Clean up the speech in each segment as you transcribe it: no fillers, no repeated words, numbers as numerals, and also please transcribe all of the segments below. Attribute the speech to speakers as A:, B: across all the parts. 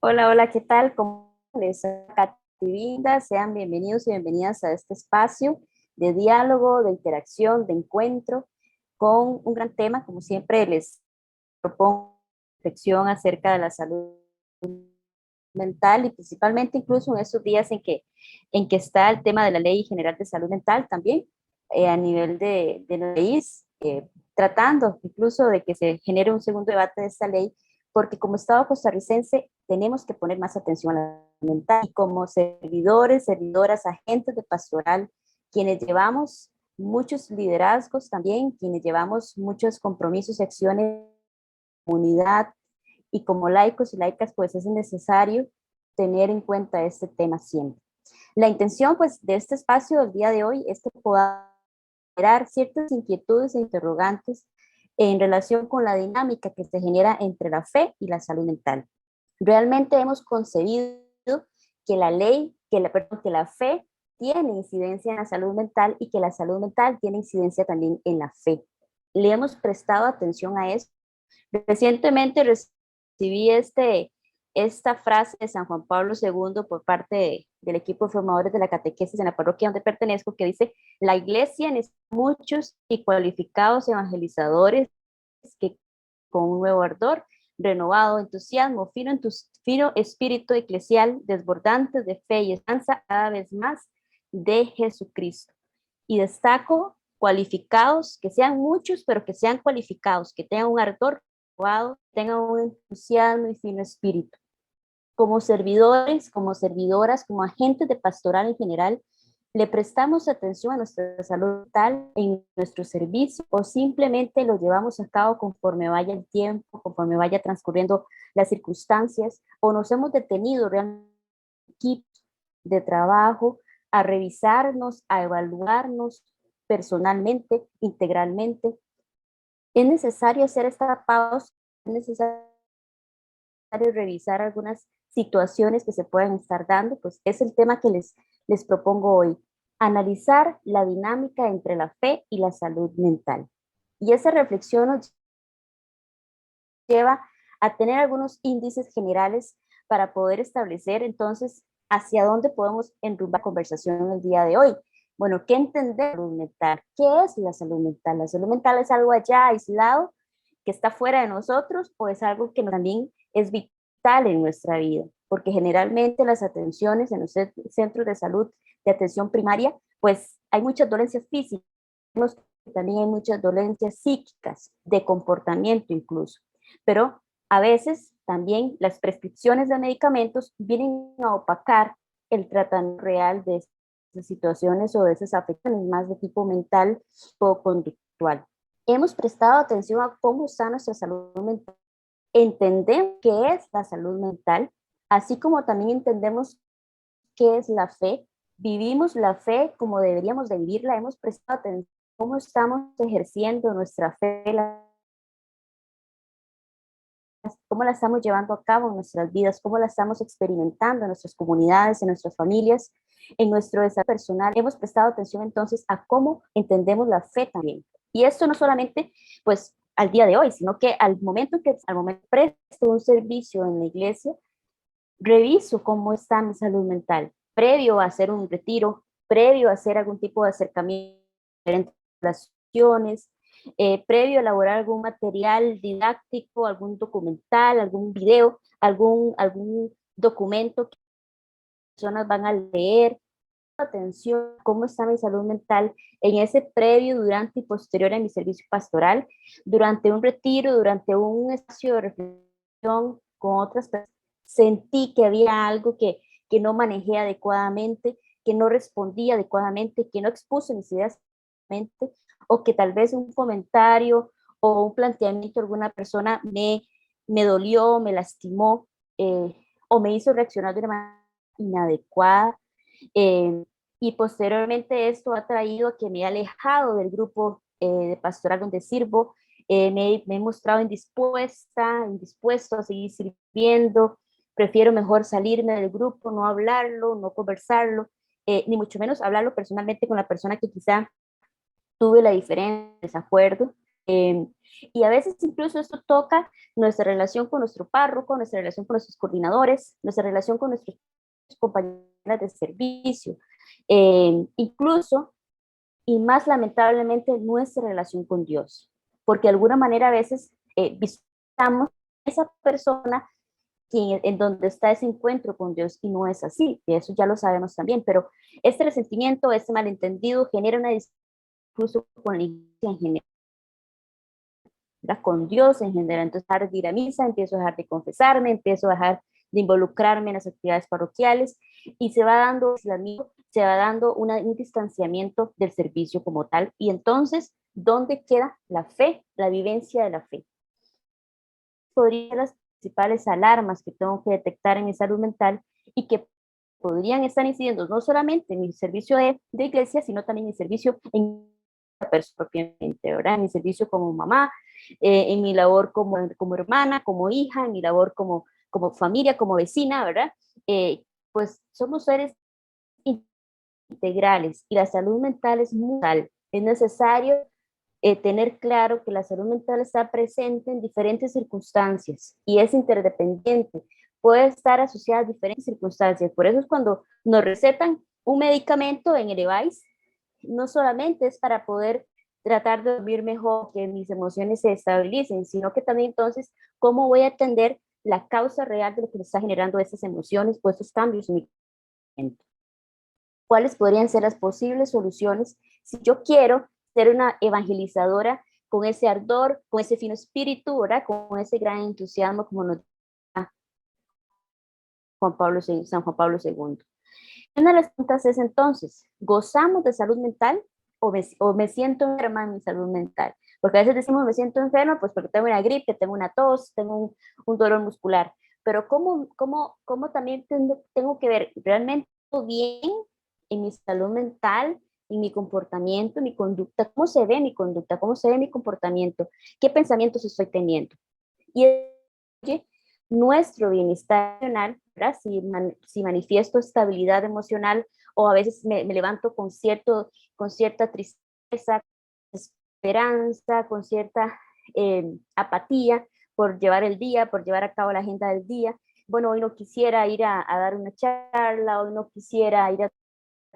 A: Hola, hola, ¿qué tal? ¿Cómo les va, Katy Vinda? Sean bienvenidos y bienvenidas a este espacio de diálogo, de interacción, de encuentro con un gran tema. Como siempre, les propongo reflexión acerca de la salud mental y principalmente incluso en esos días en que está el tema de la Ley General de Salud Mental también a nivel de nuestro país, tratando incluso de que se genere un segundo debate de esta ley, porque como Estado costarricense tenemos que poner más atención a la salud mental y como servidores, servidoras, agentes de pastoral, quienes llevamos muchos liderazgos también, quienes llevamos muchos compromisos y acciones de comunidad y como laicos y laicas, pues es necesario tener en cuenta este tema siempre. La intención, pues, de este espacio del día de hoy es que podamos generar ciertas inquietudes e interrogantes en relación con la dinámica que se genera entre la fe y la salud mental. Realmente hemos concebido que la ley, que la fe tiene incidencia en la salud mental y que la salud mental tiene incidencia también en la fe. Le hemos prestado atención a eso. Recientemente recibí esta frase de San Juan Pablo II por parte del equipo de formadores de la catequesis en la parroquia donde pertenezco, que dice: la iglesia necesita muchos y cualificados evangelizadores que con un nuevo ardor, renovado entusiasmo, fino espíritu eclesial, desbordantes de fe y esperanza cada vez más de Jesucristo. Y destaco cualificados, que sean muchos, pero que sean cualificados, que tengan un ardor renovado, tengan un entusiasmo y fino espíritu. Como servidores, como servidoras, como agentes de pastoral en general, le prestamos atención a nuestra salud mental en nuestro servicio o simplemente lo llevamos a cabo conforme vaya el tiempo, conforme vaya transcurriendo las circunstancias, o nos hemos detenido realmente equipos de trabajo a revisarnos, a evaluarnos personalmente, integralmente. Es necesario hacer esta pausa, es necesario revisar algunas situaciones que se pueden estar dando, pues es el tema que les propongo hoy, analizar la dinámica entre la fe y la salud mental. Y esa reflexión nos lleva a tener algunos índices generales para poder establecer entonces hacia dónde podemos enrumbar la conversación el día de hoy. Bueno, ¿qué entender salud mental? ¿Qué es la salud mental? ¿La salud mental es algo allá aislado que está fuera de nosotros o es algo que también es vital en nuestra vida? Porque generalmente las atenciones en los centros de salud de atención primaria, pues hay muchas dolencias físicas, también hay muchas dolencias psíquicas, de comportamiento incluso, pero a veces también las prescripciones de medicamentos vienen a opacar el tratamiento real de esas situaciones o de esas afecciones más de tipo mental o conductual. Hemos prestado atención a cómo está nuestra salud mental, entendemos qué es la salud mental, así como también entendemos qué es la fe, vivimos la fe como deberíamos de vivirla, hemos prestado atención a cómo estamos ejerciendo nuestra fe, cómo la estamos llevando a cabo en nuestras vidas, cómo la estamos experimentando en nuestras comunidades, en nuestras familias, en nuestro desarrollo personal. Hemos prestado atención entonces a cómo entendemos la fe también. Y esto no solamente, pues, al día de hoy, sino que al momento presto un servicio en la iglesia, reviso cómo está mi salud mental, previo a hacer un retiro, previo a hacer algún tipo de acercamiento, relaciones, previo a elaborar algún material didáctico, algún documental, algún video, algún documento que las personas van a leer. Atención, cómo está mi salud mental en ese previo, durante y posterior a mi servicio pastoral, durante un retiro, durante un espacio de reflexión con otras personas. Sentí que había algo que no manejé adecuadamente, que no respondí adecuadamente, que no expuse mis ideas adecuadamente, o que tal vez un comentario o un planteamiento de alguna persona me dolió, me lastimó, o me hizo reaccionar de una manera inadecuada. Eh, y posteriormente esto ha traído a que me he alejado del grupo de pastoral donde sirvo, me he mostrado indispuesto a seguir sirviendo, prefiero mejor salirme del grupo, no hablarlo, no conversarlo, ni mucho menos hablarlo personalmente con la persona que quizá tuve la diferencia, desacuerdo. Y a veces incluso esto toca nuestra relación con nuestro párroco, nuestra relación con nuestros coordinadores, nuestra relación con nuestros compañeros de servicio, incluso y más lamentablemente nuestra relación con Dios, porque de alguna manera a veces visitamos a esa persona en donde está ese encuentro con Dios y no es así, y eso ya lo sabemos también, pero este resentimiento, este malentendido genera una discusión incluso con la iglesia en general, con Dios en general. Entonces, dejar de ir a misa, empiezo a dejar de confesarme, empiezo a dejar de involucrarme en las actividades parroquiales y se va dando se va dando un distanciamiento del servicio como tal. Y entonces, ¿dónde queda la fe, la vivencia de la fe? Podrían ser las principales alarmas que tengo que detectar en mi salud mental y que podrían estar incidiendo no solamente en mi servicio de iglesia, sino también en mi servicio en propiamente, ¿verdad? En mi servicio como mamá, en mi labor como hermana, como hija, en mi labor como familia, como vecina, ¿verdad? Pues somos seres integrales y la salud mental es muy vital. Es necesario tener claro que la salud mental está presente en diferentes circunstancias y es interdependiente. Puede estar asociada a diferentes circunstancias. Por eso es cuando nos recetan un medicamento en el device, no solamente es para poder tratar de dormir mejor, que mis emociones se estabilicen, sino que también entonces, ¿cómo voy a atender la causa real de lo que me está generando esas emociones o esos cambios en mi mente? ¿Cuáles podrían ser las posibles soluciones si yo quiero ser una evangelizadora con ese ardor, con ese fino espíritu, ¿verdad? Con ese gran entusiasmo como nos da San Juan Pablo II? Una de las preguntas es entonces, ¿gozamos de salud mental o me siento enferma en mi salud mental? Porque a veces decimos me siento enferma pues porque tengo una gripe, tengo una tos, tengo un dolor muscular. Pero ¿cómo también tengo que ver realmente bien en mi salud mental, en mi comportamiento, en mi conducta? ¿Cómo se ve mi conducta? ¿Cómo se ve mi comportamiento? ¿Qué pensamientos estoy teniendo? Y nuestro bienestar emocional, ¿verdad? Si manifiesto estabilidad emocional o a veces me levanto con cierta tristeza, esperanza, con cierta apatía por llevar el día, por llevar a cabo la agenda del día. Bueno, hoy no quisiera ir a dar una charla, hoy no quisiera ir a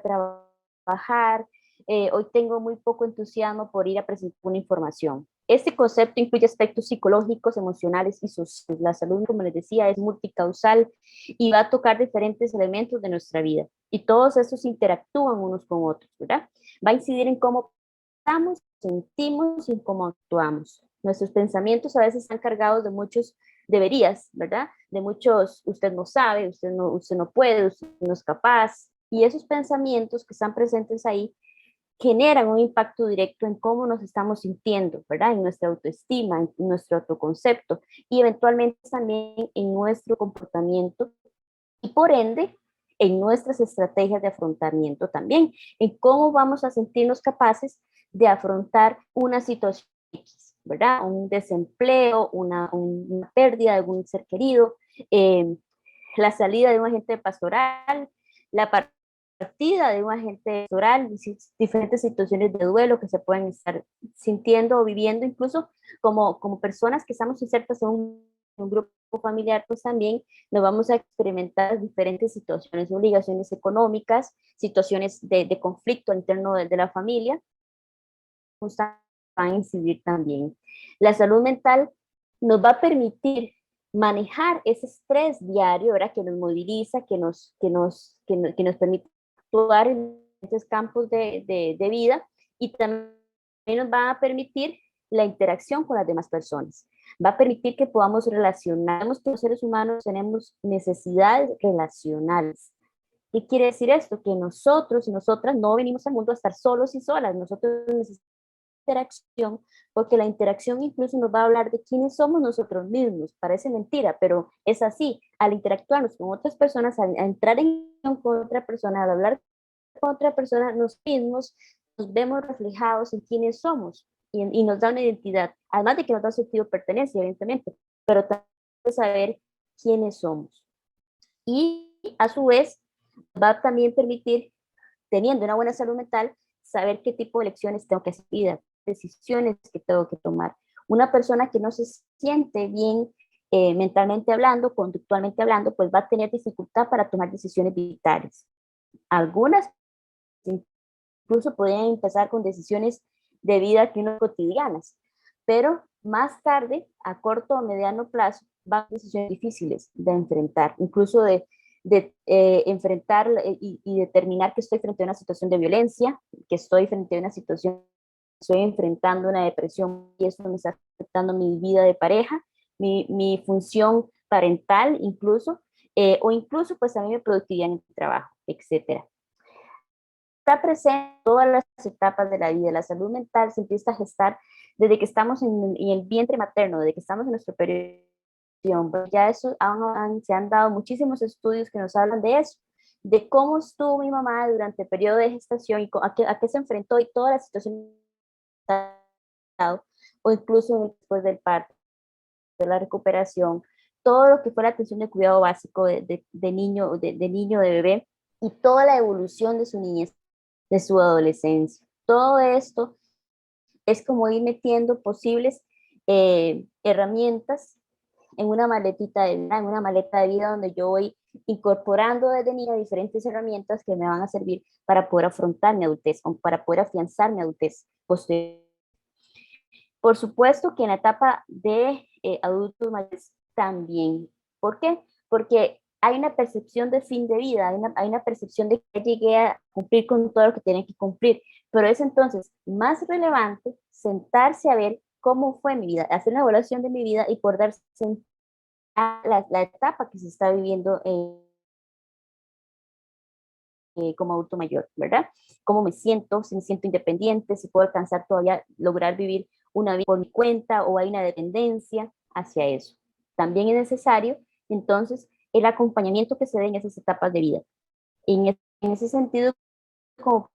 A: trabajar, hoy tengo muy poco entusiasmo por ir a presentar una información. Este concepto incluye aspectos psicológicos, emocionales y sociales. La salud, como les decía, es multicausal y va a tocar diferentes elementos de nuestra vida. Y todos estos interactúan unos con otros, ¿verdad? Va a incidir en cómo pensamos, sentimos y en cómo actuamos. Nuestros pensamientos a veces están cargados de muchos deberías, ¿verdad? De muchos, usted no sabe, usted no puede, usted no es capaz. Y esos pensamientos que están presentes ahí generan un impacto directo en cómo nos estamos sintiendo, ¿verdad? En nuestra autoestima, en nuestro autoconcepto y eventualmente también en nuestro comportamiento y por ende en nuestras estrategias de afrontamiento también, en cómo vamos a sentirnos capaces de afrontar una situación X, ¿verdad? Un desempleo, una pérdida de algún ser querido, la salida de un agente pastoral, la partida de un agente pastoral, diferentes situaciones de duelo que se pueden estar sintiendo o viviendo, incluso como personas que estamos insertas en un grupo familiar, pues también nos vamos a experimentar diferentes situaciones, obligaciones económicas, situaciones de conflicto interno de la familia, van a incidir también. La salud mental nos va a permitir manejar ese estrés diario, ¿verdad? Que nos moviliza, que nos permite actuar en esos campos de vida y también nos va a permitir la interacción con las demás personas. Va a permitir que podamos relacionarnos, que los seres humanos tenemos necesidades relacionales. ¿Qué quiere decir esto? Que nosotros y nosotras no venimos al mundo a estar solos y solas. Nosotros necesitamos interacción, porque la interacción incluso nos va a hablar de quiénes somos nosotros mismos. Parece mentira, pero es así. Al interactuarnos con otras personas, al entrar en con otra persona, al hablar con otra persona, nosotros mismos nos vemos reflejados en quiénes somos y nos da una identidad. Además de que nos da sentido de pertenencia, evidentemente, pero también saber quiénes somos. Y a su vez va a también permitir, teniendo una buena salud mental, saber qué tipo de elecciones tengo que hacer en vida, decisiones que tengo que tomar. Una persona que no se siente bien mentalmente hablando, conductualmente hablando, pues va a tener dificultad para tomar decisiones vitales. Algunas incluso podrían empezar con decisiones de vida que uno cotidianas, pero más tarde, a corto o mediano plazo, van a ser decisiones difíciles de enfrentar, incluso de enfrentar y determinar que estoy frente a una situación de violencia, que estoy frente a una situación, estoy enfrentando una depresión y eso me está afectando mi vida de pareja, mi función parental incluso, o incluso pues también mi productividad en el trabajo, etcétera. Está presente en todas las etapas de la vida. La salud mental se empieza a gestar desde que estamos en el vientre materno, desde que estamos en nuestro periodo. Ya eso se han dado muchísimos estudios que nos hablan de eso, de cómo estuvo mi mamá durante el periodo de gestación y a qué se enfrentó y todas las situaciones o incluso después del parto, de la recuperación, todo lo que fue la atención de cuidado básico de niño, de niño, de bebé y toda la evolución de su niñez, de su adolescencia. Todo esto es como ir metiendo posibles herramientas en una maletita de vida, en una maleta de vida donde yo voy incorporando desde niña diferentes herramientas que me van a servir para poder afrontar mi adultez, o para poder afianzar mi adultez posterior. Por supuesto que en la etapa de adultos mayores también. ¿Por qué? Porque hay una percepción de fin de vida, hay una percepción de que llegué a cumplir con todo lo que tiene que cumplir, pero es entonces más relevante sentarse a ver cómo fue mi vida, hacer una evaluación de mi vida y poder darse a la etapa que se está viviendo como adulto mayor, ¿verdad? Cómo me siento, si me siento independiente, si puedo alcanzar todavía, lograr vivir una vida por mi cuenta o hay una dependencia hacia eso. También es necesario, entonces, el acompañamiento que se dé en esas etapas de vida. En ese sentido, como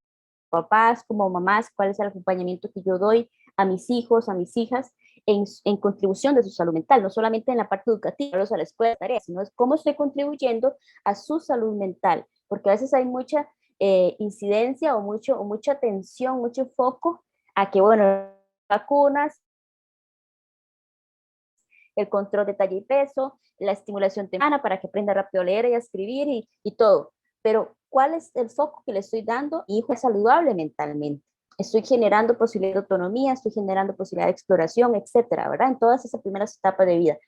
A: papás, como mamás, cuál es el acompañamiento que yo doy a mis hijos, a mis hijas, en contribución de su salud mental, no solamente en la parte educativa, a la escuela, tareas, sino es cómo estoy contribuyendo a su salud mental, porque a veces hay mucha incidencia o mucha atención, mucho foco a que, bueno, vacunas, el control de talla y peso, la estimulación temprana para que aprenda rápido a leer y a escribir y todo. Pero, ¿cuál es el foco que le estoy dando? Mi hijo es saludable mentalmente. Estoy generando posibilidad de autonomía, estoy generando posibilidad de exploración, etcétera, ¿verdad? En todas esas primeras etapas de vida.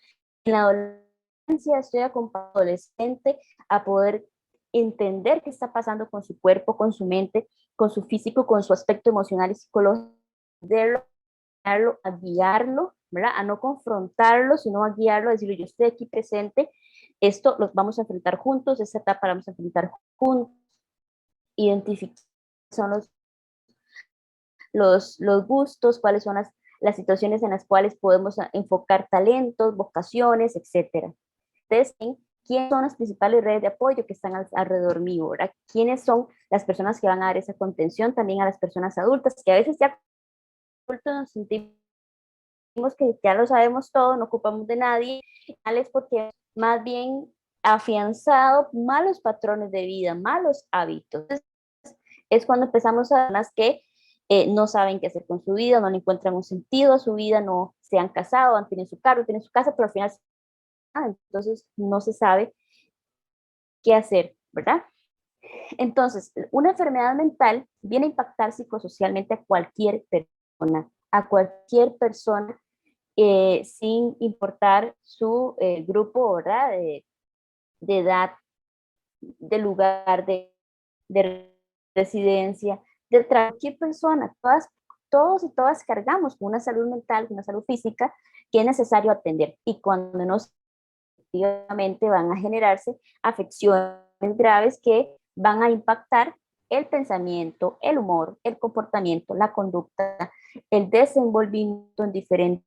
A: En la adolescencia estoy acompañando al adolescente a poder entender qué está pasando con su cuerpo, con su mente, con su físico, con su aspecto emocional y psicológico, a guiarlo, ¿verdad? A no confrontarlo, sino a guiarlo, a decirle, yo estoy aquí presente, esto los vamos a enfrentar juntos, esta etapa la vamos a enfrentar juntos, identificar son los gustos, cuáles son las situaciones en las cuales podemos enfocar talentos, vocaciones, etcétera. Entonces, ¿quiénes son las principales redes de apoyo que están alrededor mío? ¿Verdad? ¿Quiénes son las personas que van a dar esa contención también a las personas adultas, que a veces ya adultos nos sentimos que ya lo sabemos todo, no ocupamos de nadie, es porque más bien afianzado malos patrones de vida, malos hábitos. Entonces, es cuando empezamos a ver más que no saben qué hacer con su vida, no le encuentran un sentido a su vida, no se han casado, han tenido su carro, tienen su casa, pero al final entonces no se sabe qué hacer, ¿verdad? Entonces, una enfermedad mental viene a impactar psicosocialmente a cualquier persona sin importar su grupo, ¿verdad? De edad, de lugar, de residencia, de cualquier persona. Todos y todas cargamos con una salud mental, con una salud física que es necesario atender. Y cuando nos efectivamente van a generarse afecciones graves que van a impactar el pensamiento, el humor, el comportamiento, la conducta, el desenvolvimiento en diferentes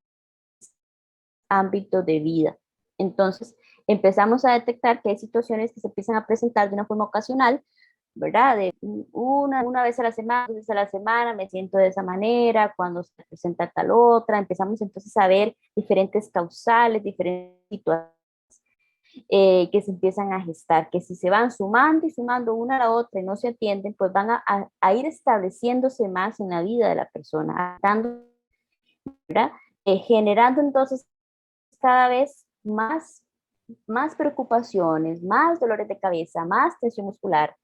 A: ámbitos de vida. Entonces, empezamos a detectar que hay situaciones que se empiezan a presentar de una forma ocasional, ¿verdad? De una vez a la semana, dos veces a la semana, me siento de esa manera, cuando se presenta tal otra, empezamos entonces a ver diferentes causales, diferentes situaciones que se empiezan a gestar, que si se van sumando y sumando una a la otra y no se atienden, pues van a ir estableciéndose más en la vida de la persona, dando, ¿verdad? Generando entonces cada vez más preocupaciones, más dolores de cabeza, más tensión muscular,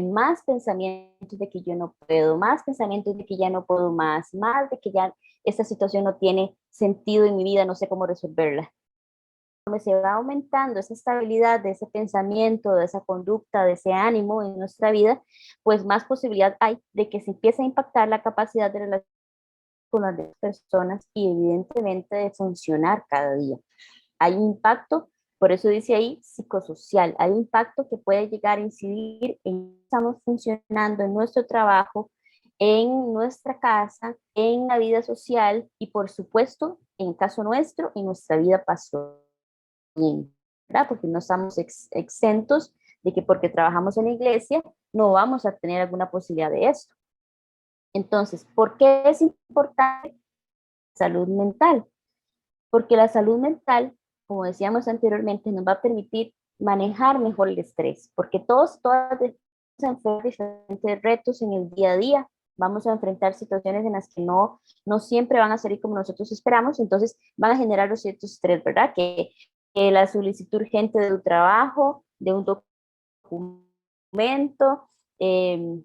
A: más pensamientos de que yo no puedo, más pensamientos de que ya no puedo más de que ya esta situación no tiene sentido en mi vida, no sé cómo resolverla. Cuando se va aumentando esa estabilidad de ese pensamiento, de esa conducta, de ese ánimo en nuestra vida, pues más posibilidad hay de que se empiece a impactar la capacidad de relación con las demás personas y evidentemente de funcionar cada día. Hay un impacto, por eso dice ahí psicosocial, hay un impacto que puede llegar a incidir en cómo estamos funcionando en nuestro trabajo, en nuestra casa, en la vida social y por supuesto, en el caso nuestro, en nuestra vida pastoral, ¿verdad? Porque no estamos exentos de que porque trabajamos en la iglesia no vamos a tener alguna posibilidad de esto. Entonces, ¿por qué es importante la salud mental? Porque la salud mental, como decíamos anteriormente, nos va a permitir manejar mejor el estrés, porque todas vamos a enfrentar diferentes retos en el día a día, vamos a enfrentar situaciones en las que no siempre van a salir como nosotros esperamos, entonces van a generar los ciertos estrés, ¿verdad? Que la solicitud urgente de un trabajo, de un documento, eh,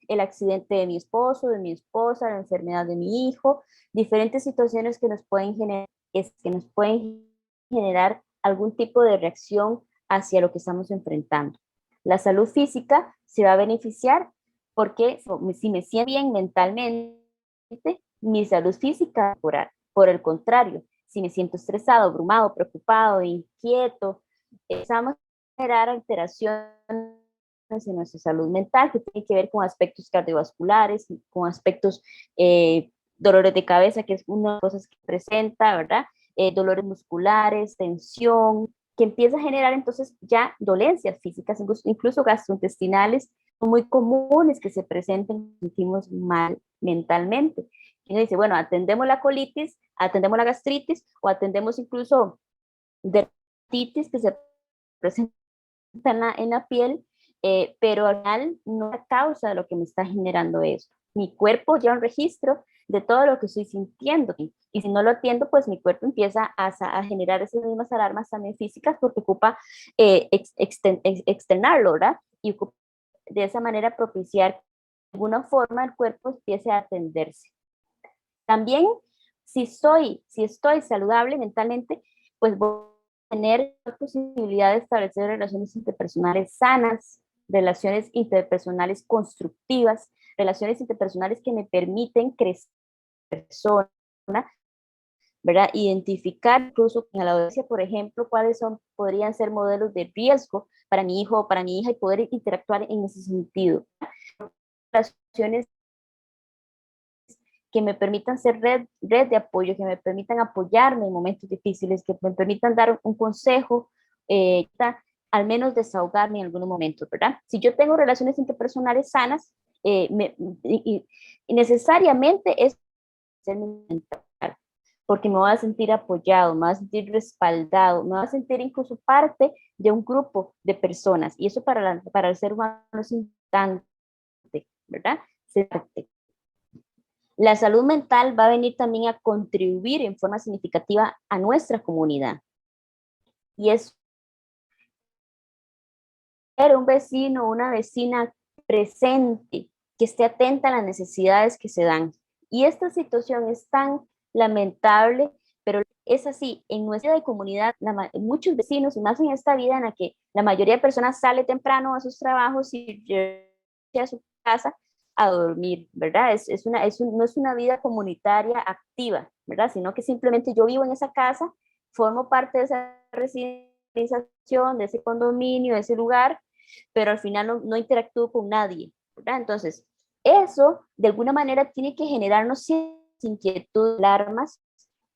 A: el accidente de mi esposo, de mi esposa, la enfermedad de mi hijo, diferentes situaciones que nos pueden generar, que nos pueden generar algún tipo de reacción hacia lo que estamos enfrentando. La salud física se va a beneficiar porque si me siento bien mentalmente, mi salud física va a mejorar. Por el contrario, si me siento estresado, abrumado, preocupado, inquieto, empezamos a generar alteraciones en nuestra salud mental, que tiene que ver con aspectos cardiovasculares, con aspectos dolores de cabeza, que es una de las cosas que presenta, ¿verdad? Dolores musculares, tensión, que empieza a generar entonces ya dolencias físicas, incluso gastrointestinales, son muy comunes que se presenten, nos sentimos mal mentalmente. Y uno dice, bueno, atendemos la colitis, atendemos la gastritis o atendemos incluso dermatitis que se presenta en la piel, pero al final no es la causa de lo que me está generando eso. Mi cuerpo lleva un registro de todo lo que estoy sintiendo y si no lo atiendo, pues mi cuerpo empieza a generar esas mismas alarmas también físicas porque ocupa externarlo, ¿verdad? Y ocupa de esa manera propiciar de alguna forma el cuerpo empiece a atenderse. También, si estoy saludable mentalmente, pues voy a tener la posibilidad de establecer relaciones interpersonales sanas, relaciones interpersonales constructivas, relaciones interpersonales que me permiten crecer persona, ¿verdad? Identificar incluso en la adolescencia, por ejemplo, cuáles podrían ser modelos de riesgo para mi hijo o para mi hija y poder interactuar en ese sentido. Relaciones que me permitan ser red de apoyo, que me permitan apoyarme en momentos difíciles, que me permitan dar un consejo, al menos desahogarme en algunos momentos, ¿verdad? Si yo tengo relaciones interpersonales sanas, y necesariamente es mental, porque me voy a sentir apoyado, me voy a sentir respaldado, me voy a sentir incluso parte de un grupo de personas, y eso para el ser humano es importante, ¿verdad? Ser parte. La salud mental va a venir también a contribuir en forma significativa a nuestra comunidad. Y es ser un vecino o una vecina presente, que esté atenta a las necesidades que se dan. Y esta situación es tan lamentable, pero es así, en nuestra de comunidad, muchos vecinos, y más en esta vida en la que la mayoría de personas sale temprano a sus trabajos y a su casa a dormir, ¿verdad? No es una vida comunitaria activa, ¿verdad? Sino que simplemente yo vivo en esa casa, formo parte de esa residenciación, de ese condominio, de ese lugar, pero al final no interactúo con nadie, ¿verdad? Entonces, eso de alguna manera tiene que generarnos inquietud, alarmas,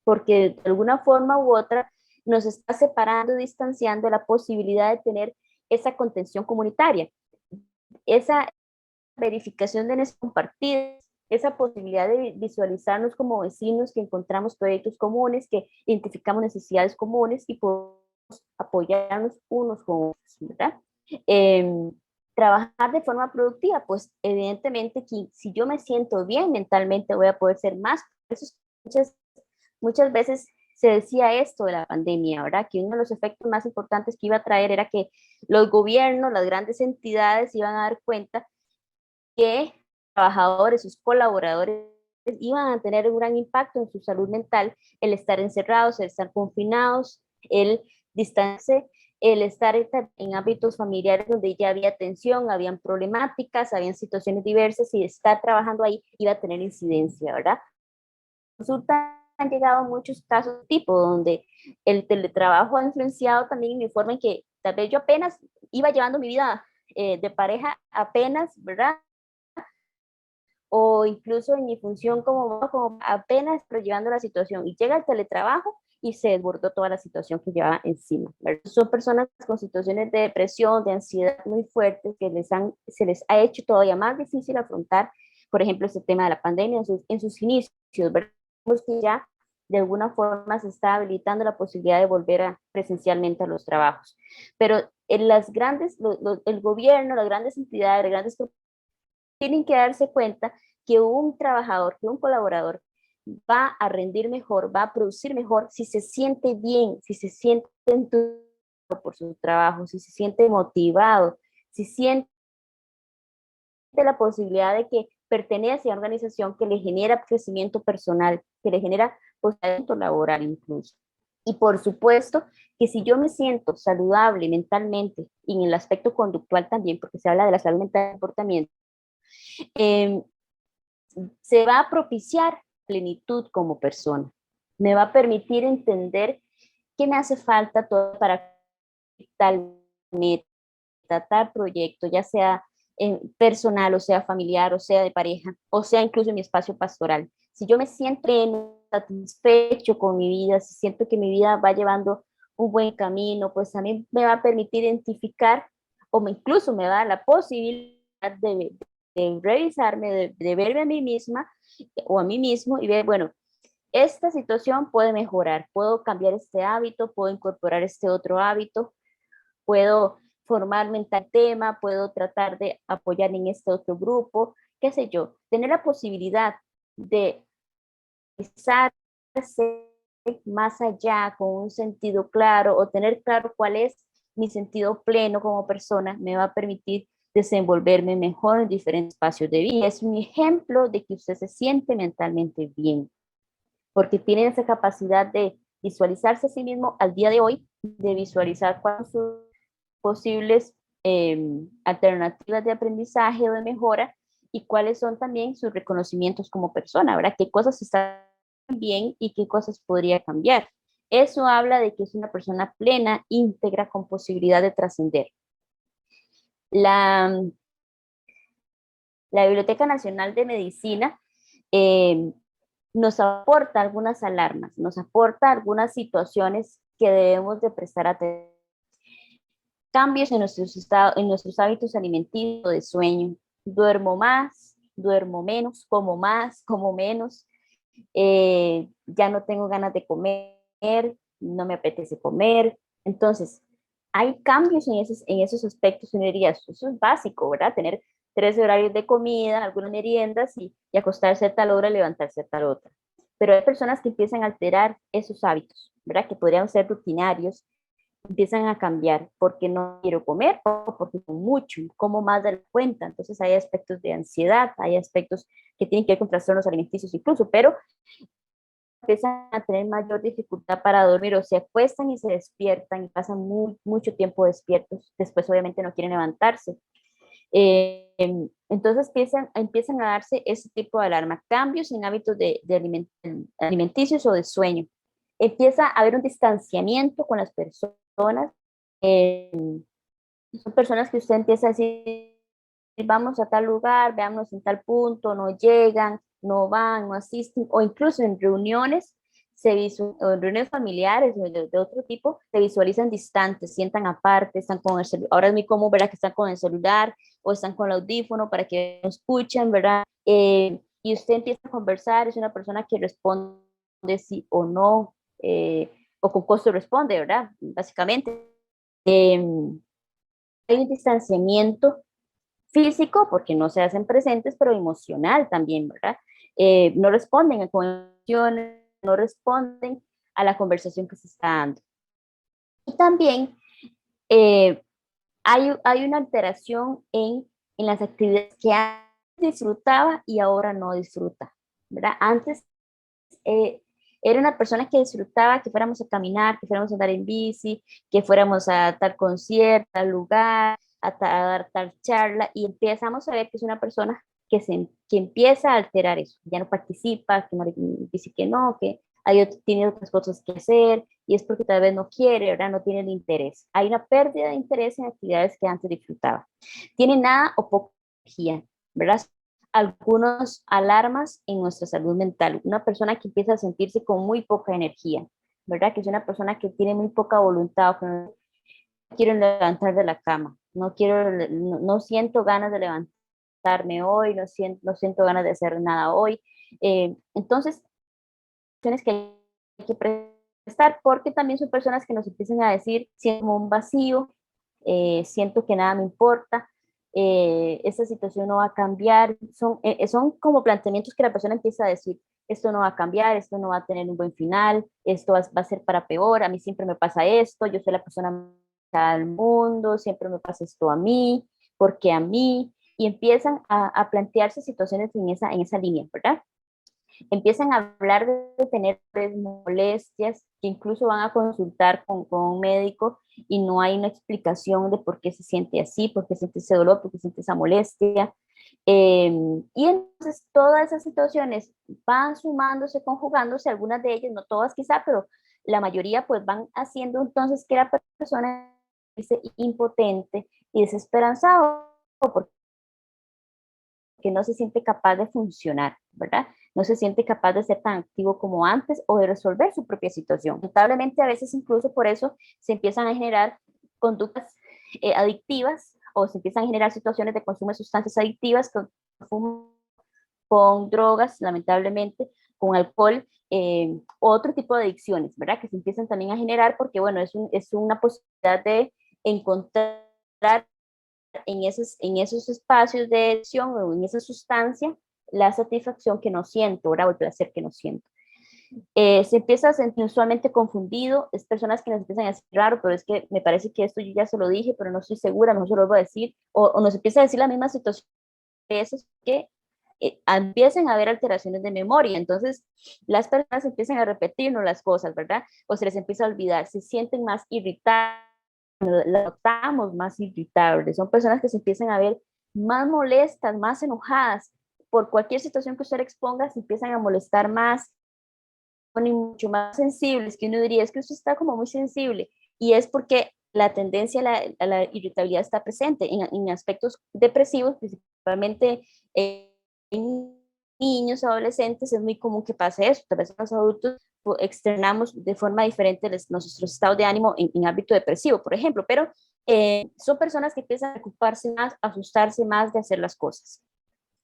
A: porque de alguna forma u otra nos está separando, distanciando la posibilidad de tener esa contención comunitaria, esa verificación de necesidades compartidas, esa posibilidad de visualizarnos como vecinos que encontramos proyectos comunes, que identificamos necesidades comunes y podemos apoyarnos unos con otros, ¿verdad? Trabajar de forma productiva, pues evidentemente que si yo me siento bien mentalmente voy a poder ser más. Por eso muchas veces se decía esto de la pandemia, ¿verdad? Que uno de los efectos más importantes que iba a traer era que los gobiernos, las grandes entidades iban a dar cuenta que trabajadores, sus colaboradores iban a tener un gran impacto en su salud mental, el estar encerrados, el estar confinados, el distanciarse, el estar en hábitos familiares donde ya había tensión, habían problemáticas, habían situaciones diversas y estar trabajando ahí iba a tener incidencia, ¿verdad? Resulta han llegado muchos casos tipo donde el teletrabajo ha influenciado también mi forma en que tal vez yo apenas iba llevando mi vida de pareja apenas, ¿verdad? O incluso en mi función como apenas llevando la situación y llega el teletrabajo y se desbordó toda la situación que llevaba encima. ¿Verdad? Son personas con situaciones de depresión, de ansiedad muy fuertes que se les ha hecho todavía más difícil afrontar, por ejemplo, este tema de la pandemia en sus inicios, ¿verdad? Que ya de alguna forma se está habilitando la posibilidad de volver presencialmente a los trabajos. Pero en las grandes, el gobierno, las grandes entidades, las grandes tienen que darse cuenta que un trabajador, que un colaborador va a rendir mejor, va a producir mejor si se siente bien, si se siente entusiasmado por su trabajo, si se siente motivado, si siente la posibilidad de que pertenece a una organización que le genera crecimiento personal, que le genera posicionamiento laboral incluso. Y por supuesto que si yo me siento saludable mentalmente y en el aspecto conductual también, porque se habla de la salud mental y comportamiento, eh, se va a propiciar plenitud como persona. Me va a permitir entender qué me hace falta todo para tal meta, tal proyecto, ya sea personal, o sea familiar, o sea de pareja, o sea incluso en mi espacio pastoral. Si yo me siento satisfecho con mi vida, si siento que mi vida va llevando un buen camino, pues también me va a permitir identificar incluso me da la posibilidad de revisarme, de verme a mí misma o a mí mismo y ver, bueno, esta situación puede mejorar, puedo cambiar este hábito, puedo incorporar este otro hábito, puedo formarme en tal tema, puedo tratar de apoyar en este otro grupo, qué sé yo, tener la posibilidad de pensarse más allá con un sentido claro o tener claro cuál es mi sentido pleno como persona me va a permitir desenvolverme mejor en diferentes espacios de vida. Es un ejemplo de que usted se siente mentalmente bien, porque tiene esa capacidad de visualizarse a sí mismo al día de hoy, de visualizar cuáles son sus posibles alternativas de aprendizaje o de mejora y cuáles son también sus reconocimientos como persona, ¿verdad? ¿Qué cosas están bien y qué cosas podría cambiar? Eso habla de que es una persona plena, íntegra, con posibilidad de trascender. La, la Biblioteca Nacional de Medicina eh, nos aporta algunas alarmas, nos aporta algunas situaciones que debemos de prestar atención. Cambios en nuestros hábitos alimenticios de sueño. Duermo más, duermo menos, como menos, ya no tengo ganas de comer, no me apetece comer. Entonces, hay cambios en esos aspectos, señorías. Eso es básico, ¿verdad? Tener 3 horarios de comida, algunas meriendas y acostarse a tal hora, levantarse a tal otra. Pero hay personas que empiezan a alterar esos hábitos, ¿verdad? Que podrían ser rutinarios, empiezan a cambiar porque no quiero comer o porque como mucho, como más de la cuenta. Entonces hay aspectos de ansiedad, hay aspectos que tienen que ver con trastornos alimenticios incluso, pero empiezan a tener mayor dificultad para dormir o se acuestan y se despiertan y pasan mucho tiempo despiertos. Después obviamente no quieren levantarse. Entonces empiezan a darse ese tipo de alarma, cambios en hábitos alimenticios o de sueño. Empieza a haber un distanciamiento con las personas. Eh, Son personas que usted empieza a decir, vamos a tal lugar, veamos en tal punto, no llegan, no van, no asisten, o incluso en reuniones, o en reuniones familiares o de otro tipo, se visualizan distantes, sientan aparte, están con el celular. Ahora es muy común, ¿verdad? Que están con el celular o están con el audífono para que no escuchen, ¿verdad? Y usted empieza a conversar, es una persona que responde sí o no, o con costo responde, ¿verdad? Básicamente. Hay un distanciamiento físico porque no se hacen presentes, pero emocional también, ¿verdad? No responden a emociones, no responden a la conversación que se está dando. Y también eh, hay una alteración en las actividades que antes disfrutaba y ahora no disfruta, ¿verdad? Antes eh, era una persona que disfrutaba que fuéramos a caminar, que fuéramos a andar en bici, que fuéramos a tal concierto, tal lugar, a dar tal charla, y empezamos a ver que es una persona que empieza a alterar eso, ya no participa, que no dice que no, que tiene otras cosas que hacer, y es porque tal vez no quiere, ¿verdad? No tiene el interés. Hay una pérdida de interés en actividades que antes disfrutaba. Tiene nada o poca energía, ¿verdad? Algunos alarmas en nuestra salud mental. Una persona que empieza a sentirse con muy poca energía, ¿verdad? Que es una persona que tiene muy poca voluntad, que no quiero levantar de la cama, no siento ganas de levantarme hoy, no siento ganas de hacer nada hoy. Entonces, tienes que hay que prestar porque también son personas que nos empiezan a decir, siento como un vacío, siento que nada me importa, esta situación no va a cambiar, son como planteamientos que la persona empieza a decir, esto no va a cambiar, esto no va a tener un buen final, esto va a ser para peor, a mí siempre me pasa esto, yo soy la persona del mundo, siempre me pasa esto a mí, porque a mí, y empiezan a plantearse situaciones en esa línea, ¿verdad? Empiezan a hablar de tener molestias, que incluso van a consultar con un médico y no hay una explicación de por qué se siente así, por qué siente ese dolor, por qué siente esa molestia. Y entonces todas esas situaciones van sumándose, conjugándose, algunas de ellas, no todas quizá, pero la mayoría pues van haciendo entonces que la persona se impotente y desesperanzado porque no se siente capaz de funcionar, ¿verdad? No se siente capaz de ser tan activo como antes o de resolver su propia situación. Lamentablemente, a veces incluso por eso se empiezan a generar conductas adictivas o se empiezan a generar situaciones de consumo de sustancias adictivas con drogas, lamentablemente, con alcohol, otro tipo de adicciones, ¿verdad? Que se empiezan también a generar porque, bueno, es una posibilidad de encontrar en esos espacios de adicción o en esa sustancia la satisfacción que no siento, ¿verdad? O el placer que no siento. Se empieza a sentir usualmente confundido, es personas que nos empiezan a decir raro, pero es que me parece que esto yo ya se lo dije, pero no estoy segura, mejor se lo voy a decir, o nos empieza a decir la misma situación, veces que empiecen a haber alteraciones de memoria, entonces las personas empiezan a repetirnos las cosas, ¿verdad? O se les empieza a olvidar, se sienten más irritadas, la notamos más irritables, son personas que se empiezan a ver más molestas, más enojadas, por cualquier situación que usted exponga, se empiezan a molestar más, y mucho más sensibles, que uno diría, es que usted está como muy sensible, y es porque la tendencia a la irritabilidad está presente en aspectos depresivos, principalmente en niños, adolescentes, es muy común que pase eso, tal vez los adultos externamos de forma diferente nuestros estados de ánimo en ámbito depresivo, por ejemplo, pero son personas que empiezan a preocuparse más, a asustarse más de hacer las cosas.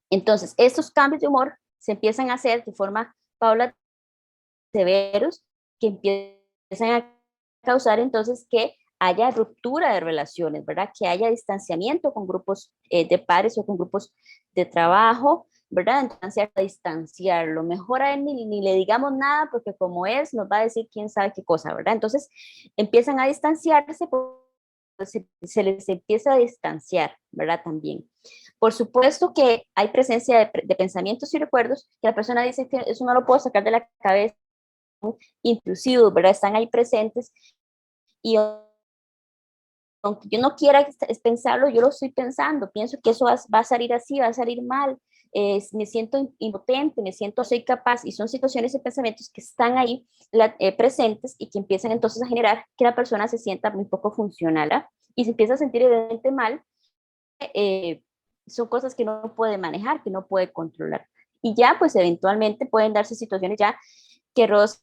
A: Entonces, estos cambios de humor se empiezan a hacer de forma paulatina, severos, que empiezan a causar entonces que haya ruptura de relaciones, ¿verdad? Que haya distanciamiento con grupos de pares o con grupos de trabajo, ¿verdad? Entonces, a distanciarlo. Mejor a él ni le digamos nada porque como es, nos va a decir quién sabe qué cosa, ¿verdad? Entonces, empiezan a distanciarse, se les empieza a distanciar, ¿verdad? También. Por supuesto que hay presencia de pensamientos y recuerdos que la persona dice que eso no lo puedo sacar de la cabeza, intrusivos, ¿verdad? Están ahí presentes y aunque yo no quiera pensarlo, yo lo estoy pensando, pienso que eso va a salir así, va a salir mal, me siento impotente, me siento soy capaz y son situaciones y pensamientos que están ahí presentes y que empiezan entonces a generar que la persona se sienta muy poco funcional, ¿eh? Y se empieza a sentir evidentemente mal, eh, son cosas que no puede manejar, que no puede controlar. Y ya, pues eventualmente pueden darse situaciones ya que rozan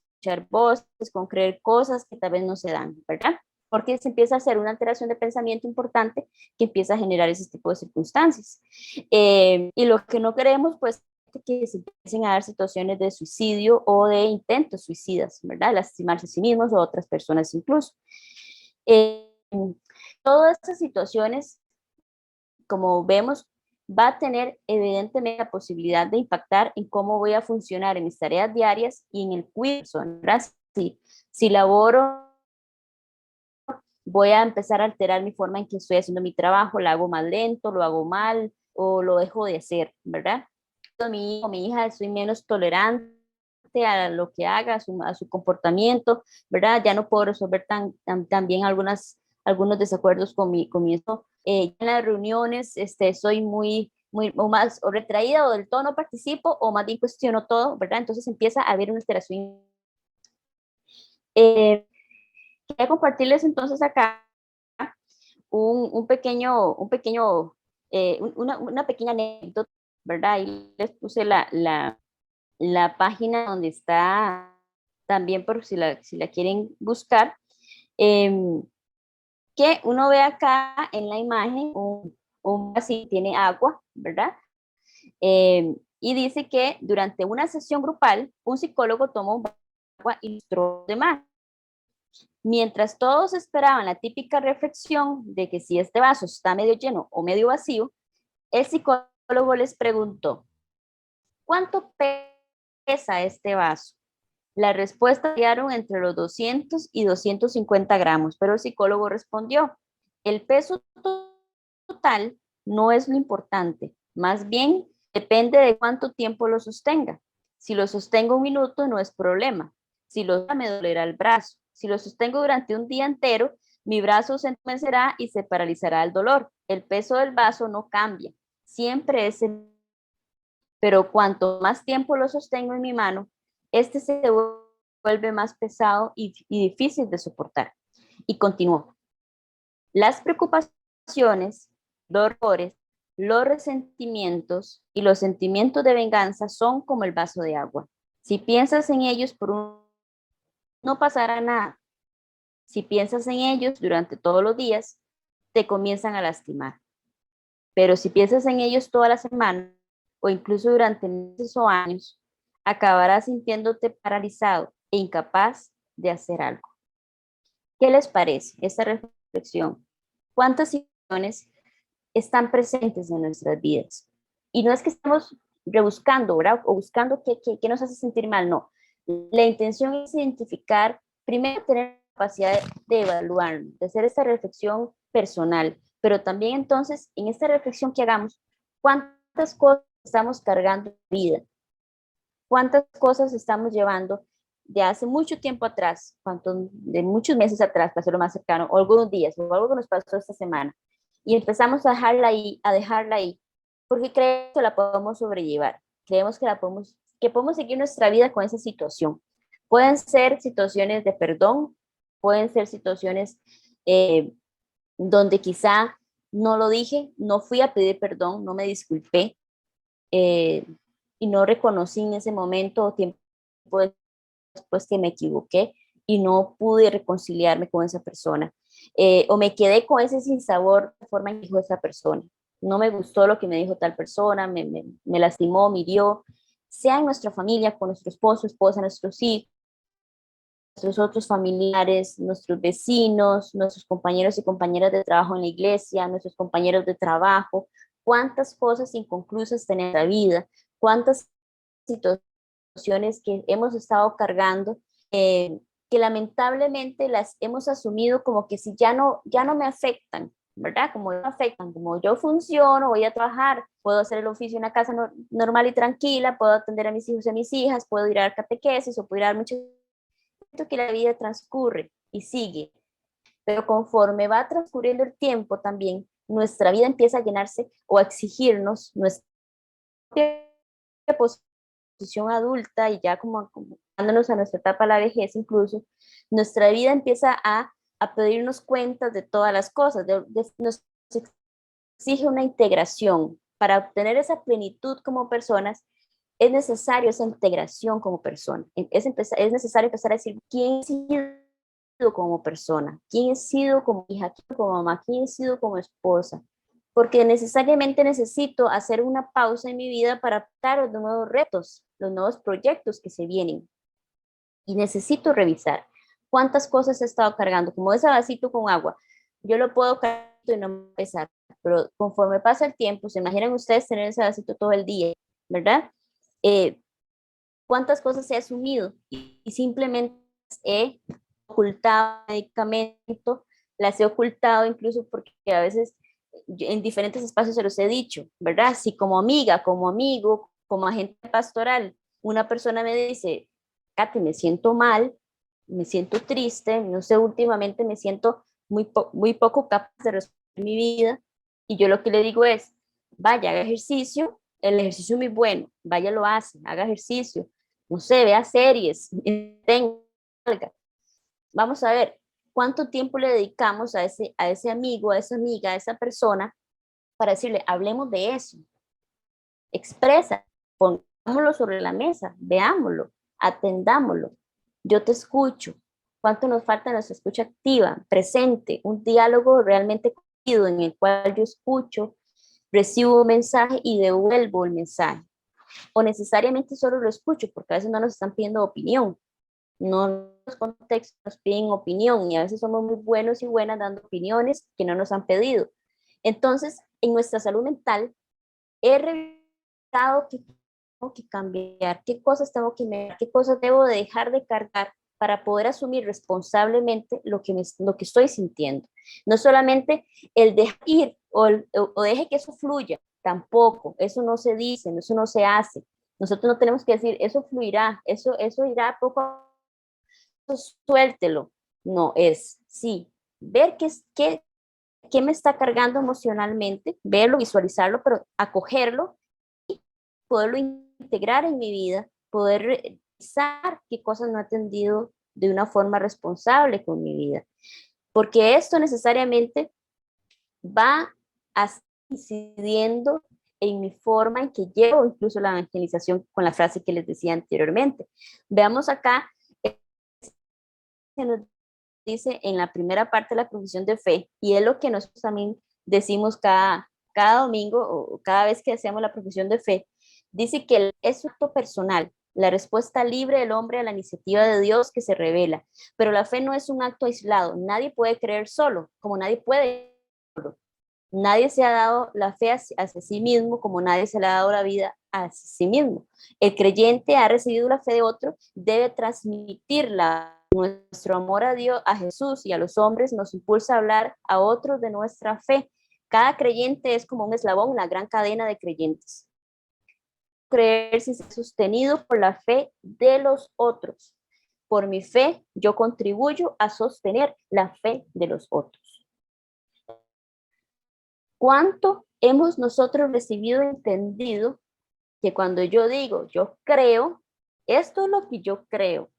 A: voces, con creer cosas que tal vez no se dan, ¿verdad? Porque se empieza a hacer una alteración de pensamiento importante que empieza a generar ese tipo de circunstancias. Y lo que no queremos, pues, que se empiecen a dar situaciones de suicidio o de intentos suicidas, ¿verdad? Lastimarse a sí mismos o a otras personas incluso. Eh, Todas estas situaciones, como vemos, va a tener evidentemente la posibilidad de impactar en cómo voy a funcionar en mis tareas diarias y en el cuidado, ¿verdad? Si laboro, voy a empezar a alterar mi forma en que estoy haciendo mi trabajo, lo hago más lento, lo hago mal o lo dejo de hacer, ¿verdad? Mi hijo, mi hija, soy menos tolerante a lo que haga, a su comportamiento, ¿verdad? Ya no puedo resolver tan bien algunos desacuerdos con mi hijo. En las reuniones soy muy o más o retraída o del todo no participo o más bien cuestiono todo, ¿verdad? Entonces empieza a haber una alteración. Quería compartirles entonces acá una pequeña anécdota, ¿verdad? Y les puse la página donde está también por si la quieren buscar, eh, que uno ve acá en la imagen un así tiene agua, ¿verdad? Y dice que durante una sesión grupal, un psicólogo tomó un vaso de agua y mostró demás. Mientras todos esperaban la típica reflexión de que si este vaso está medio lleno o medio vacío, el psicólogo les preguntó, ¿cuánto pesa este vaso? La respuesta variaron entre los 200 y 250 gramos, pero el psicólogo respondió, el peso total no es lo importante, más bien depende de cuánto tiempo lo sostenga. Si lo sostengo un minuto no es problema, si lo me dolerá el brazo, si lo sostengo durante un día entero, mi brazo se entumecerá y se paralizará el dolor. El peso del vaso no cambia, siempre es el... Pero cuanto más tiempo lo sostengo en mi mano, este se vuelve más pesado y difícil de soportar. Y continuó. Las preocupaciones, los dolores, los resentimientos y los sentimientos de venganza son como el vaso de agua. Si piensas en ellos por un no pasará nada. Si piensas en ellos durante todos los días, te comienzan a lastimar. Pero si piensas en ellos toda la semana o incluso durante meses o años, acabarás sintiéndote paralizado e incapaz de hacer algo. ¿Qué les parece esta reflexión? ¿Cuántas situaciones están presentes en nuestras vidas? Y no es que estamos rebuscando, ¿verdad? O buscando qué nos hace sentir mal, no. La intención es identificar, primero tener la capacidad de evaluar, de hacer esta reflexión personal, pero también entonces en esta reflexión que hagamos, ¿cuántas cosas estamos cargando en vida? ¿Cuántas cosas estamos llevando de hace mucho tiempo atrás, de muchos meses atrás, para ser lo más cercano, o algunos días, o algo que nos pasó esta semana, y empezamos a dejarla ahí, porque creemos que la podemos sobrellevar, creemos que podemos seguir nuestra vida con esa situación. Pueden ser situaciones de perdón, pueden ser situaciones eh, donde quizá no lo dije, no fui a pedir perdón, no me disculpé, eh, y no reconocí en ese momento o tiempo después que me equivoqué y no pude reconciliarme con esa persona. O me quedé con ese sinsabor de forma en que dijo esa persona. No me gustó lo que me dijo tal persona, me lastimó, me hirió, sea en nuestra familia, con nuestro esposo, esposa, nuestros hijos, nuestros otros familiares, nuestros vecinos, nuestros compañeros y compañeras de trabajo en la iglesia, nuestros compañeros de trabajo, cuántas cosas inconclusas tenemos en la vida, cuántas situaciones que hemos estado cargando, que lamentablemente las hemos asumido como que si ya no me afectan, ¿verdad? Como no me afectan, como yo funciono, voy a trabajar, puedo hacer el oficio en una casa normal y tranquila, puedo atender a mis hijos y a mis hijas, puedo ir a dar catequesis o puedo ir a dar muchos que la vida transcurre y sigue, pero conforme va transcurriendo el tiempo también, nuestra vida empieza a llenarse o a exigirnos nuestra posición adulta y ya como dándonos a nuestra etapa la vejez incluso, nuestra vida empieza a pedirnos cuentas de todas las cosas, nos exige una integración. Para obtener esa plenitud como personas, es necesario esa integración como persona. Es necesario empezar a decir quién he sido como persona, quién he sido como hija, quién como mamá, quién he sido como esposa, porque necesariamente necesito hacer una pausa en mi vida para adaptar los nuevos retos, los nuevos proyectos que se vienen. Y necesito revisar cuántas cosas he estado cargando, como ese vasito con agua. Yo lo puedo cargar y no me pesar, pero conforme pasa el tiempo, se imaginan ustedes tener ese vasito todo el día, ¿verdad? Eh, ¿Cuántas cosas he asumido? Y simplemente he ocultado medicamentos, las he ocultado incluso porque a veces en diferentes espacios se los he dicho, ¿verdad? Si como amiga, como amigo, como agente pastoral, una persona me dice, Katy, me siento mal, me siento triste, no sé, últimamente me siento muy poco capaz de resolver mi vida, y yo lo que le digo es, vaya, haga ejercicio, el ejercicio es muy bueno, vaya, lo hace, haga ejercicio, no sé, vea series, tenga. Vamos a ver cuánto tiempo le dedicamos a ese amigo, a esa amiga, a esa persona para decirle, hablemos de eso, expresa, pongámoslo sobre la mesa, veámoslo, atendámoslo, yo te escucho. ¿Cuánto nos falta nuestra escucha activa, presente, un diálogo realmente en el cual yo escucho, recibo un mensaje y devuelvo el mensaje? O necesariamente solo lo escucho, porque a veces no nos están pidiendo opinión, no los contextos nos piden opinión y a veces somos muy buenos y buenas dando opiniones que no nos han pedido. Entonces, en nuestra salud mental, he revisado qué tengo que cambiar, qué cosas tengo que mejorar, qué cosas debo de dejar de cargar para poder asumir responsablemente lo que estoy sintiendo. No solamente el dejar ir o deje que eso fluya, tampoco, eso no se dice, eso no se hace. Nosotros no tenemos que decir, eso fluirá, eso irá poco a poco, suéltelo. No, es, sí, ver qué me está cargando emocionalmente, verlo, visualizarlo, pero acogerlo, poderlo integrar en mi vida, poder revisar qué cosas no he atendido de una forma responsable con mi vida. Porque esto necesariamente va a incidiendo en mi forma en que llevo incluso la evangelización con la frase que les decía anteriormente. Veamos acá, se nos dice en la primera parte de la profesión de fe, y es lo que nosotros también decimos cada domingo o cada vez que hacemos la profesión de fe, dice que es un acto personal, la respuesta libre del hombre a la iniciativa de Dios que se revela, pero la fe no es un acto aislado, nadie puede creer solo, como nadie puede solo. Nadie se ha dado la fe hacia sí mismo como nadie se le ha dado la vida a sí mismo. El creyente ha recibido la fe de otro, debe transmitirla. Nuestro amor a Dios, a Jesús y a los hombres nos impulsa a hablar a otros de nuestra fe. Cada creyente es como un eslabón, una gran cadena de creyentes. Creer si es sostenido por la fe de los otros. Por mi fe, yo contribuyo a sostener la fe de los otros. ¿Cuánto hemos nosotros recibido entendido que cuando yo digo, yo creo, esto es lo que yo creo,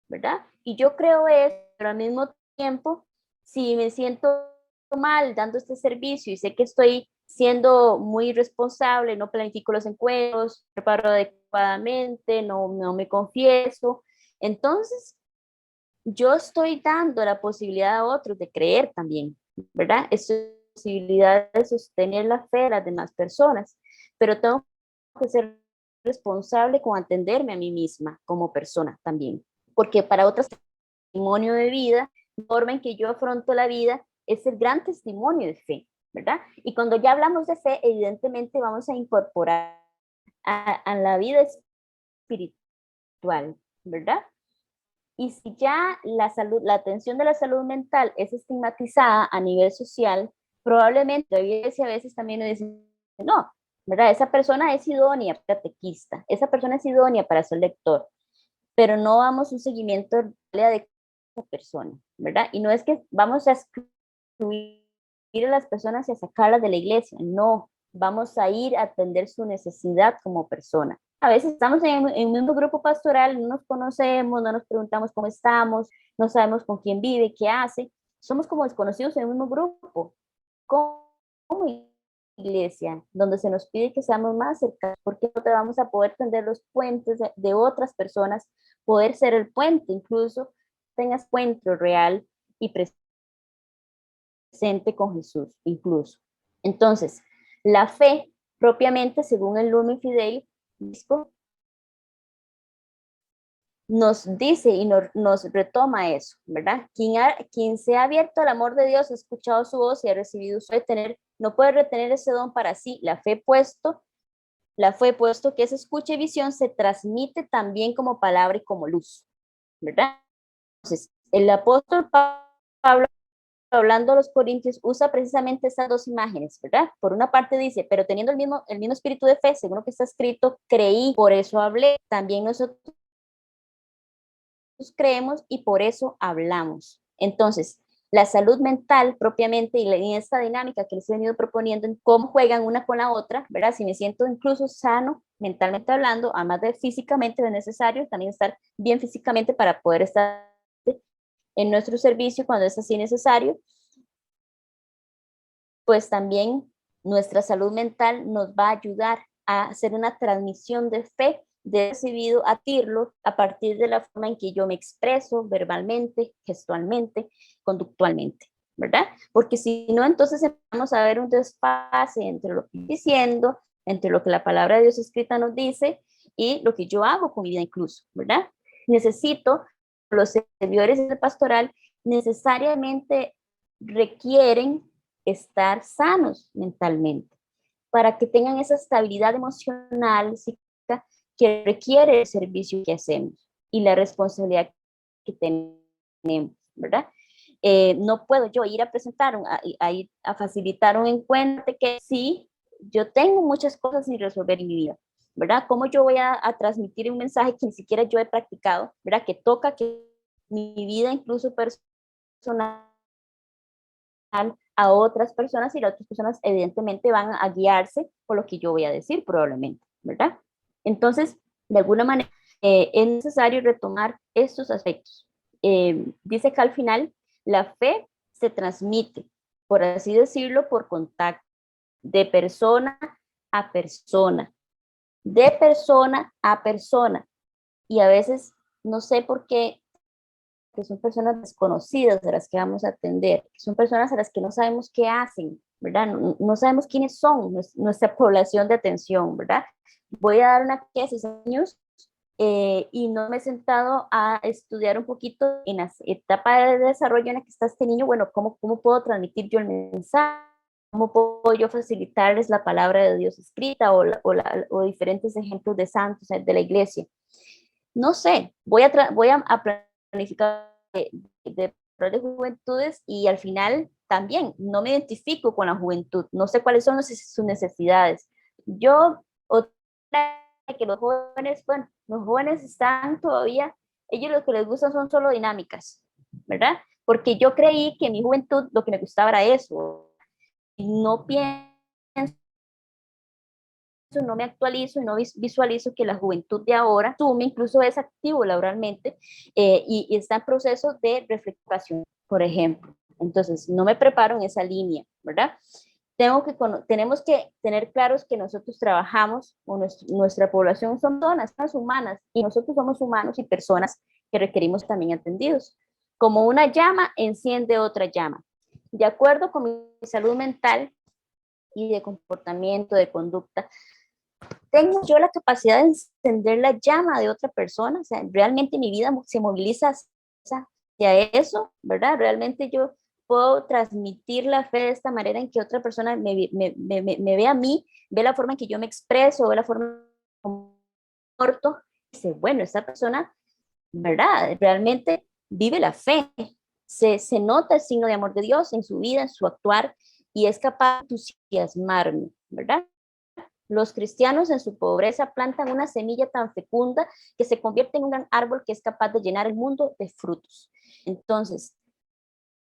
A: ¿verdad? Y yo creo eso, pero al mismo tiempo, si me siento mal dando este servicio y sé que estoy siendo muy responsable, no planifico los encuentros, preparo adecuadamente, no me confieso, entonces yo estoy dando la posibilidad a otros de creer también, ¿verdad? Es posibilidad de sostener la fe de las demás personas, pero tengo que ser responsable con atenderme a mí misma como persona también, porque para otras testimonio de vida, la forma en que yo afronto la vida es el gran testimonio de fe, ¿verdad? Y cuando ya hablamos de fe, evidentemente vamos a incorporar a la vida espiritual, ¿verdad? Y si ya la salud, la atención de la salud mental es estigmatizada a nivel social, probablemente la iglesia a veces también nos dice, no, ¿verdad? Esa persona es idónea para catequista, esa persona es idónea para ser lector, pero no vamos a un seguimiento de esa persona, ¿verdad? Y no es que vamos a excluir a las personas y a sacarlas de la iglesia, no, vamos a ir a atender su necesidad como persona. A veces estamos en un mismo grupo pastoral, no nos conocemos, no nos preguntamos cómo estamos, no sabemos con quién vive, qué hace, somos como desconocidos en el mismo grupo. ¿Cómo iglesia, donde se nos pide que seamos más cercanos, porque no te vamos a poder tender los puentes de otras personas, poder ser el puente, incluso tengas encuentro real y presente con Jesús, incluso. Entonces, la fe propiamente, según el Lumen Fidei, nos dice y nos retoma eso, ¿verdad? Quien se ha abierto al amor de Dios, ha escuchado su voz y ha recibido su retener, no puede retener ese don para sí. La fe puesto que esa escucha y visión se transmite también como palabra y como luz, ¿verdad? Entonces, el apóstol Pablo, hablando a los corintios, usa precisamente esas dos imágenes, ¿verdad? Por una parte dice, pero teniendo el mismo espíritu de fe, según lo que está escrito, creí, por eso hablé. También nosotros creemos y por eso hablamos. Entonces, la salud mental propiamente y en esta dinámica que les he venido proponiendo en cómo juegan una con la otra, ¿verdad? Si me siento incluso sano mentalmente hablando, además de físicamente es necesario también estar bien físicamente para poder estar en nuestro servicio cuando es así necesario, pues también nuestra salud mental nos va a ayudar a hacer una transmisión de fe de recibido a Tirlo a partir de la forma en que yo me expreso verbalmente, gestualmente, conductualmente, ¿verdad? Porque si no, entonces vamos a ver un desfase entre lo que estoy diciendo, entre lo que la palabra de Dios escrita nos dice y lo que yo hago con mi vida incluso, ¿verdad? Necesito, los servidores de pastoral necesariamente requieren estar sanos mentalmente, para que tengan esa estabilidad emocional, psíquica, que requiere el servicio que hacemos y la responsabilidad que tenemos, ¿verdad? No puedo yo ir a presentar, a facilitar un encuentro que sí, yo tengo muchas cosas sin resolver en mi vida, ¿verdad? ¿Cómo yo voy a transmitir un mensaje que ni siquiera yo he practicado, ¿verdad? Que toca que mi vida incluso personal a otras personas y las otras personas evidentemente van a guiarse por lo que yo voy a decir probablemente, ¿verdad? Entonces, de alguna manera, es necesario retomar estos aspectos. Dice que al final la fe se transmite, por así decirlo, por contacto, de persona a persona, de persona a persona. Y a veces, no sé por qué, que son personas desconocidas de las que vamos a atender, que son personas a las que no sabemos qué hacen, ¿verdad? No sabemos quiénes son nuestra población de atención, ¿verdad? Voy a dar una clase de 6 años y no me he sentado a estudiar un poquito en la etapa de desarrollo en la que está este niño, bueno, ¿cómo puedo transmitir yo el mensaje? ¿Cómo puedo yo facilitarles la palabra de Dios escrita o diferentes ejemplos de santos de la iglesia? No sé, voy a planificar de juventudes y al final también no me identifico con la juventud, no sé cuáles son sus necesidades. Yo, otra que los jóvenes, bueno, los jóvenes están todavía, ellos lo que les gustan son solo dinámicas, ¿verdad? Porque yo creí que en mi juventud lo que me gustaba era eso, y no pienso, no me actualizo y no visualizo que la juventud de ahora, asume, incluso es activo laboralmente y está en proceso de reflexión, por ejemplo. Entonces, no me preparo en esa línea, ¿verdad? Tenemos que tener claros que nosotros trabajamos, o nuestra población son personas humanas y nosotros somos humanos y personas que requerimos también atendidos. Como una llama enciende otra llama. De acuerdo con mi salud mental y de comportamiento, de conducta, tengo yo la capacidad de encender la llama de otra persona, o sea, realmente mi vida se moviliza hacia eso, ¿verdad? Realmente yo puedo transmitir la fe de esta manera en que otra persona me ve a mí, ve la forma en que yo me expreso, ve la forma en que me comporto, y dice, bueno, esta persona, ¿verdad? Realmente vive la fe, se nota el signo de amor de Dios en su vida, en su actuar, y es capaz de entusiasmarme, ¿verdad? Los cristianos en su pobreza plantan una semilla tan fecunda que se convierte en un gran árbol que es capaz de llenar el mundo de frutos. Entonces,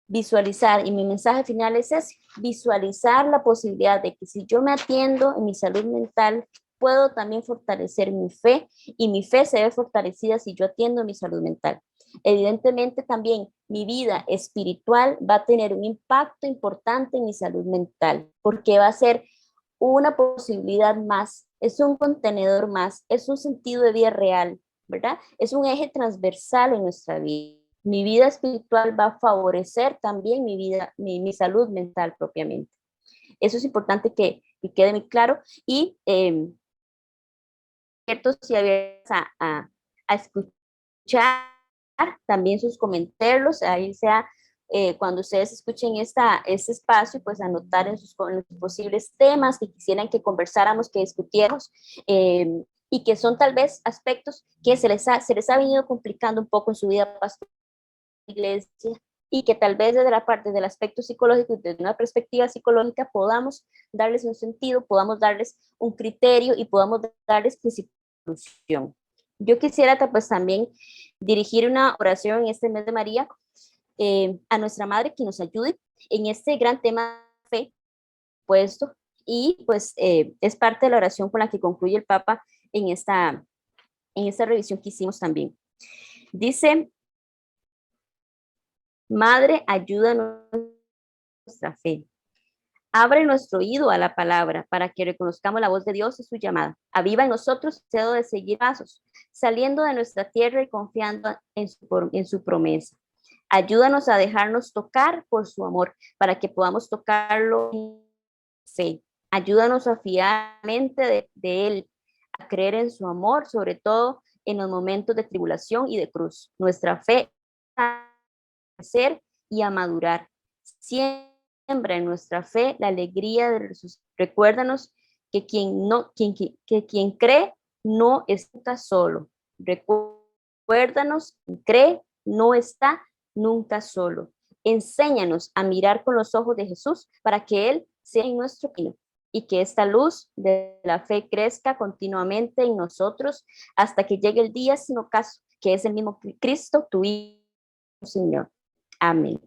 A: visualizar, y mi mensaje final es ese, visualizar la posibilidad de que si yo me atiendo en mi salud mental, puedo también fortalecer mi fe y mi fe se ve fortalecida si yo atiendo mi salud mental. Evidentemente también mi vida espiritual va a tener un impacto importante en mi salud mental, porque va a ser una posibilidad más, es un contenedor más, es un sentido de vida real, ¿verdad? Es un eje transversal en nuestra vida. Mi vida espiritual va a favorecer también mi vida, mi salud mental propiamente. Eso es importante que quede muy claro y cierto, si abiertos a escuchar también sus comentarios, ahí sea cuando ustedes escuchen este espacio, pues anotar en los posibles temas que quisieran que conversáramos, que discutiéramos, y que son tal vez aspectos que se les ha venido complicando un poco en su vida pastoral, iglesia, y que tal vez desde la parte del aspecto psicológico, desde una perspectiva psicológica, podamos darles un sentido, podamos darles un criterio y podamos darles solución. Yo quisiera pues también dirigir una oración en este mes de María a nuestra Madre que nos ayude en este gran tema de fe puesto, y pues es parte de la oración con la que concluye el Papa en esta revisión que hicimos también. Dice: Madre, ayuda nuestra fe. Abre nuestro oído a la palabra para que reconozcamos la voz de Dios y su llamada. Aviva en nosotros el deseo de seguir pasos, saliendo de nuestra tierra y confiando en su promesa. Ayúdanos a dejarnos tocar por su amor para que podamos tocarlo en fe. Ayúdanos a fiar de Él, a creer en su amor, sobre todo en los momentos de tribulación y de cruz. Nuestra fe a crecer y a madurar. Siembra en nuestra fe la alegría de resucitar. Recuérdanos que quien cree no está solo. Recuérdanos, quien cree no está nunca solo. Enséñanos a mirar con los ojos de Jesús para que Él sea en nuestro camino y que esta luz de la fe crezca continuamente en nosotros hasta que llegue el día sin ocaso, que es el mismo Cristo, tu Hijo, Señor. Amén.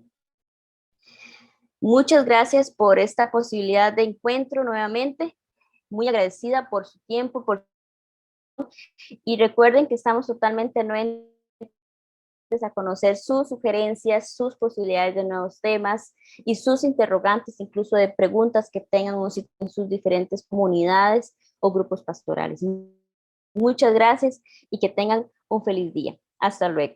A: Muchas gracias por esta posibilidad de encuentro nuevamente. Muy agradecida por su tiempo, y recuerden que estamos totalmente nuevamente a conocer sus sugerencias, sus posibilidades de nuevos temas y sus interrogantes, incluso de preguntas que tengan en sus diferentes comunidades o grupos pastorales. Muchas gracias y que tengan un feliz día. Hasta luego.